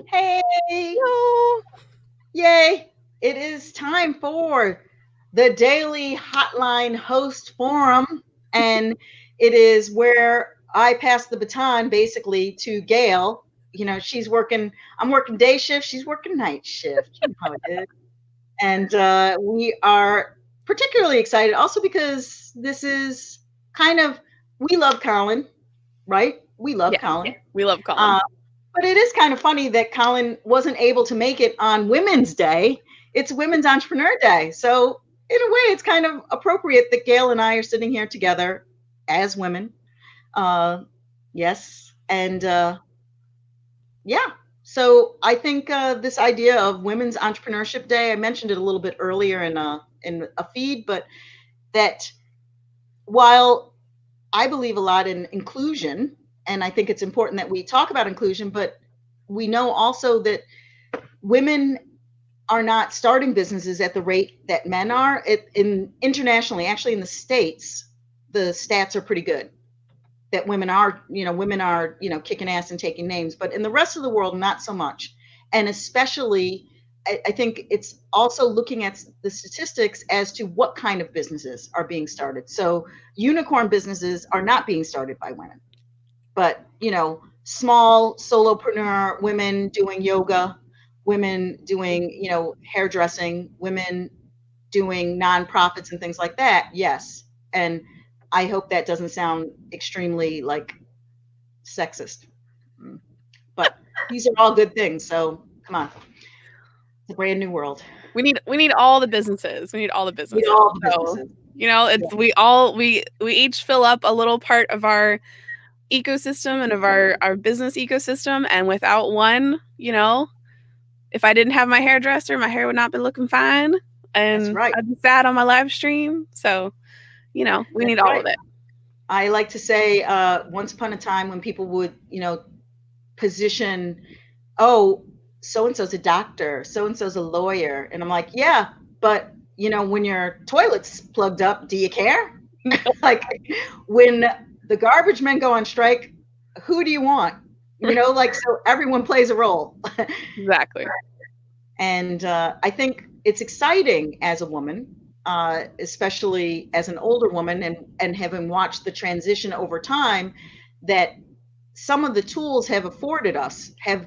Hey, Hello. yay. It is time for the daily Hotline host forum. And it is where I pass the baton basically to Gail. She's working, I'm working day shift, she's working night shift. You know how it is. And we are particularly excited also because this is kind of, we love Colin, right? We love Yes, Colin. we love Colin. Uh, But it is kind of funny that Colin wasn't able to make it on Women's Day. It's Women's Entrepreneur Day. So, in a way, it's kind of appropriate that Gail and I are sitting here together as women. Uh, yes. And yeah. So, I think this idea of Women's Entrepreneurship Day, I mentioned it a little bit earlier in a feed, but that while I believe a lot in inclusion, and I think it's important that we talk about inclusion, but we know also that women are not starting businesses at the rate that men are. In internationally, actually in the states, the stats are pretty good that women are kicking ass and taking names, but in the rest of the world, not so much. And especially, I think it's also looking at the statistics as to what kind of businesses are being started. So unicorn businesses are not being started by women, but small solopreneur women doing yoga, women doing hairdressing, women doing nonprofits and things like that. Yes. And I hope that doesn't sound extremely like sexist. Mm. But these are all good things, so come on, it's a brand new world. We need all the businesses. We need all the We businesses. all the So, businesses. Yeah, it's we each fill up a little part of our ecosystem and of our business ecosystem, and without one, if I didn't have my hairdresser, my hair would not be looking fine, that's and right. I'd be sad on my live stream. So, we That's need all right. of it. I like to say, once upon a time when people would, position, oh, so and so's a doctor, so and so's a lawyer. And I'm like, yeah, but when your toilet's plugged up, do you care? Like when the garbage men go on strike, who do you want? Like, so everyone plays a role. Exactly. And I think it's exciting as a woman, especially as an older woman, and having watched the transition over time, that some of the tools have afforded us have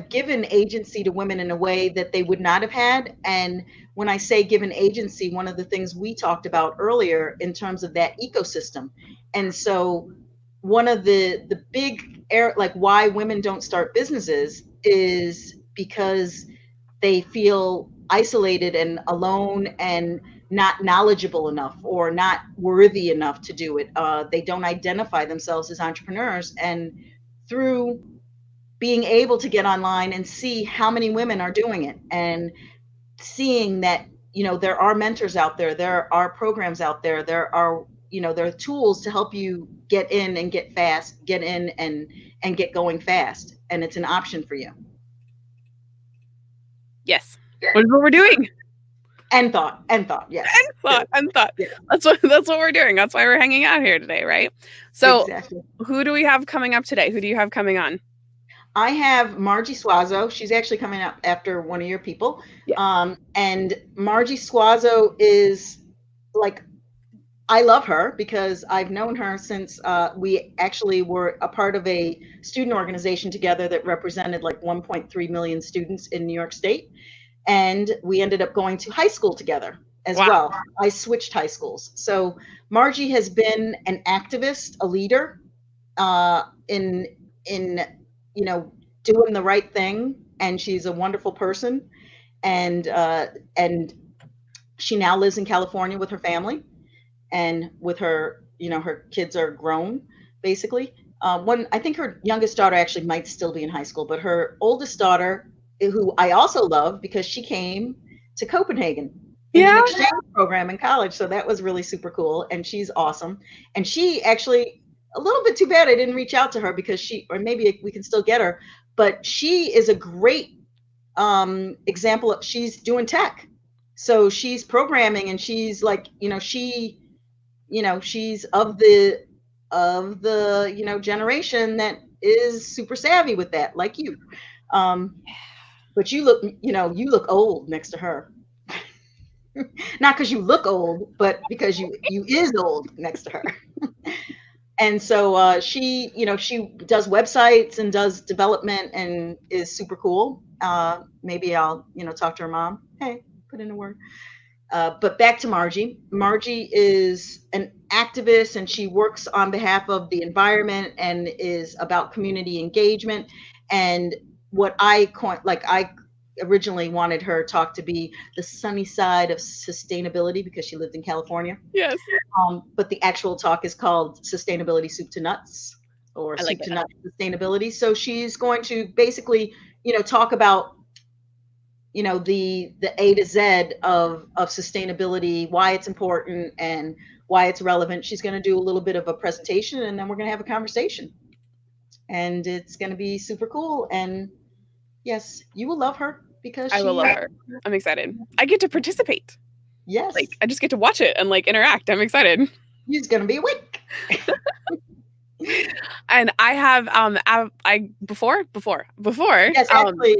given agency to women in a way that they would not have had. And when I say given agency, one of the things we talked about earlier in terms of that ecosystem. And so one of the big air, like why women don't start businesses, is because they feel isolated and alone and not knowledgeable enough or not worthy enough to do it. They don't identify themselves as entrepreneurs. And through being able to get online and see how many women are doing it, and seeing that there are mentors out there are programs out there are tools to help you get in and get in and get going fast, and it's an option for you. Yes. What is what we're doing? And thought, yes, good. Thought. Yeah, That's what we're doing. That's why we're hanging out here today, right? So, exactly. who do we have coming up today? Who do you have coming on? I have Margie Suazo. She's actually coming up after one of your people. Yes. And Margie Suazo is like, I love her because I've known her since we actually were a part of a student organization together that represented like 1.3 million students in New York State. And we ended up going to high school together as Wow. well. I switched high schools. So Margie has been an activist, a leader, in doing the right thing, and she's a wonderful person. And she now lives in California with her family, and with her, her kids are grown, basically. One, I think her youngest daughter actually might still be in high school, but her oldest daughter, who I also love because she came to Copenhagen in an Yeah. exchange program in college, so that was really super cool, and she's awesome. And she actually, a little bit too bad I didn't reach out to her, because she, or maybe we can still get her, but she is a great example of, she's doing tech, so she's programming, and she's like, she's of the generation that is super savvy with that, like you. Um, but you look old next to her. Not because you look old, but because you is old next to her. And so she, she does websites and does development and is super cool. Maybe I'll, talk to her mom. Hey, put in a word. But back to Margie. Margie is an activist and she works on behalf of the environment and is about community engagement. And what I originally wanted her talk to be the sunny side of sustainability because she lived in California. Yes. But the actual talk is called Sustainability Soup to Nuts or I like Soup it. to Nuts Sustainability. So she's going to basically, talk about the A to Z of sustainability, why it's important and why it's relevant. She's going to do a little bit of a presentation and then we're going to have a conversation. And it's going to be super cool. And yes, you will love her because I will love her. I'm excited. I get to participate. Like, yes, I just get to watch it and like interact. I'm excited. she's going to be awake. And I have I before Yes, actually,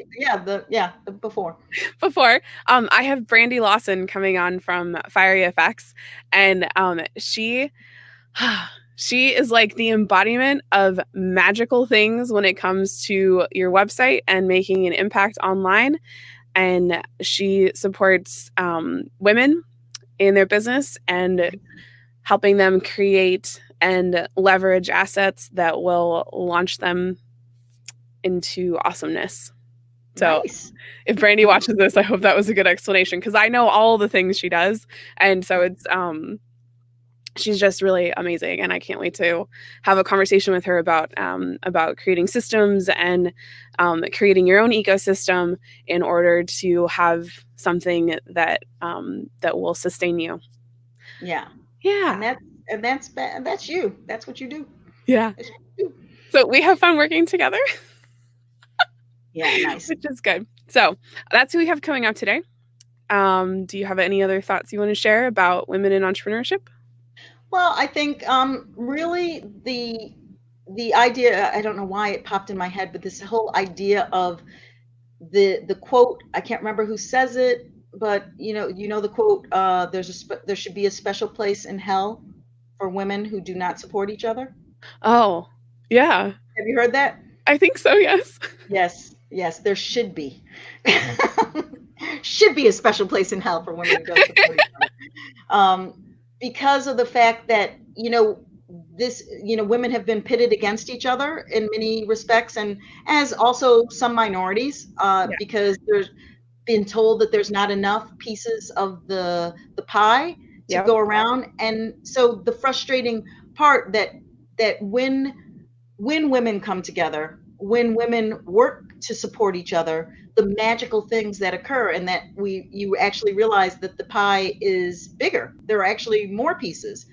before. before I have Brandy Lawson coming on from Fiery Effects, and she she is like the embodiment of magical things when it comes to your website and making an impact online. And she supports women in their business and helping them create and leverage assets that will launch them into awesomeness. So Nice. if Brandy watches this, I hope that was a good explanation because I know all the things she does. And so it's she's just really amazing, and I can't wait to have a conversation with her about creating systems and creating your own ecosystem in order to have something that that will sustain you. Yeah. Yeah, And that's you. That's what you do. yeah. That's what you do. So we have fun working together, Yeah, nice. which is good. So that's who we have coming up today. Do you have any other thoughts you want to share about women in entrepreneurship? Well, I think really the idea, I don't know why it popped in my head, but this whole idea of the quote, I can't remember who says it, but the quote, there should be a special place in hell for women who do not support each other. Oh, yeah. Have you heard that? I think so, yes. Yes, yes, there should be. Should be a special place in hell for women who don't support each other. Because of the fact that women have been pitted against each other in many respects, and as also some minorities, Yeah. because there's been told that there's not enough pieces of the pie to Yep. go around, and so the frustrating part that when women come together, when women work to support each other, the magical things that occur, and that you actually realize that the pie is bigger. There are actually more pieces,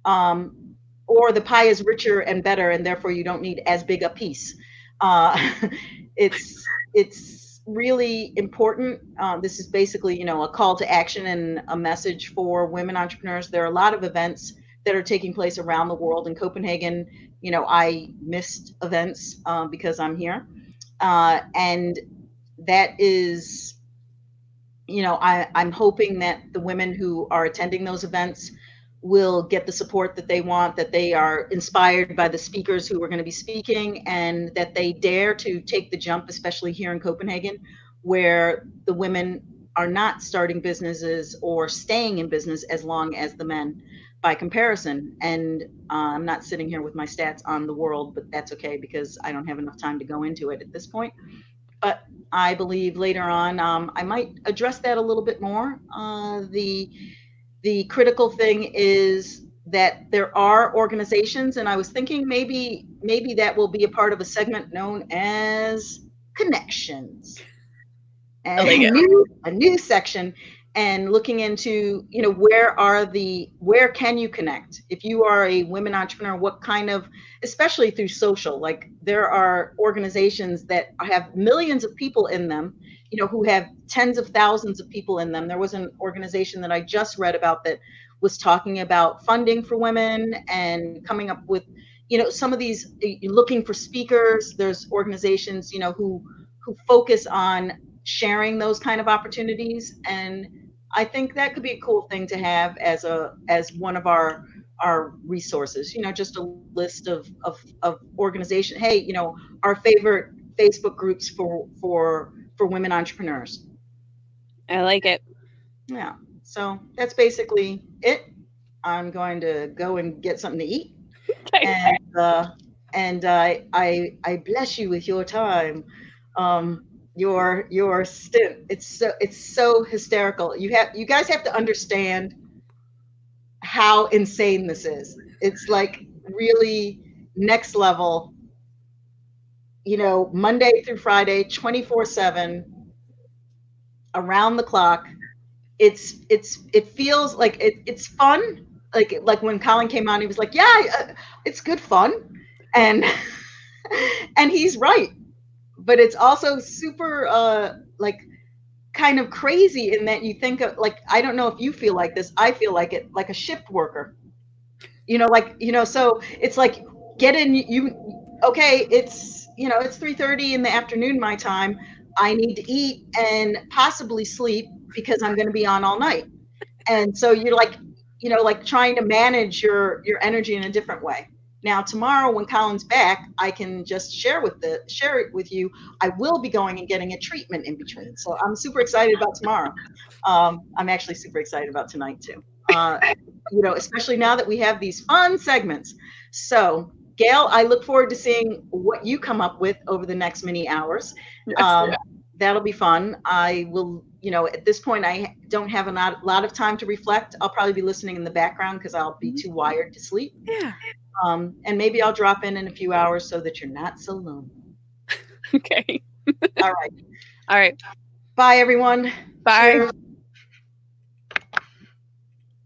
um, or the pie is richer and better, and therefore you don't need as big a piece. Uh, it's really important. This is basically a call to action and a message for women entrepreneurs. There are a lot of events that are taking place around the world. In Copenhagen, I missed events because I'm here. And that is, I'm hoping that the women who are attending those events will get the support that they want, that they are inspired by the speakers who are going to be speaking, and that they dare to take the jump, especially here in Copenhagen, where the women are not starting businesses or staying in business as long as the men by comparison. And I'm not sitting here with my stats on the world, but that's okay because I don't have enough time to go into it at this point. But I believe later on I might address that a little bit more. The critical thing is that there are organizations, and I was thinking maybe that will be a part of a segment known as connections, I like and it. a new section, and looking into where can you connect if you are a women entrepreneur, what kind of, especially through social, like there are organizations that have millions of people in them, who have tens of thousands of people in them. There was an organization that I just read about that was talking about funding for women and coming up with some of these, looking for speakers. There's organizations who who focus on sharing those kind of opportunities. And I think that could be a cool thing to have as one of our resources. Just a list of organization. Hey, our favorite Facebook groups for women entrepreneurs. I like it. Yeah. So that's basically it. I'm going to go and get something to eat, Okay. and I bless you with your time, your stint. It's so hysterical. You guys have to understand how insane this is. It's like really next level. Monday through Friday, 24/7, around the clock. It feels like it's fun. Like when Colin came on, he was like, "Yeah, it's good fun," and and he's right. But it's also super like kind of crazy in that you think of, like, I don't know if you feel like this. I feel like it, like a shift worker. So it's like, get in, okay, it's 3:30 in the afternoon my time. I need to eat and possibly sleep because I'm going to be on all night. And so you're like, like trying to manage your energy in a different way. Now tomorrow when Colin's back, I can just share it with you. I will be going and getting a treatment in between, so I'm super excited about tomorrow. I'm actually super excited about tonight too. Especially now that we have these fun segments. So Gail, I look forward to seeing what you come up with over the next many hours. Yes. um, that'll be fun. I will, at this point, I don't have a lot of time to reflect. I'll probably be listening in the background because I'll be too wired to sleep. Yeah. And maybe I'll drop in a few hours so that you're not so lonely. Okay. All right. All right. Bye, everyone. Bye. Cheers.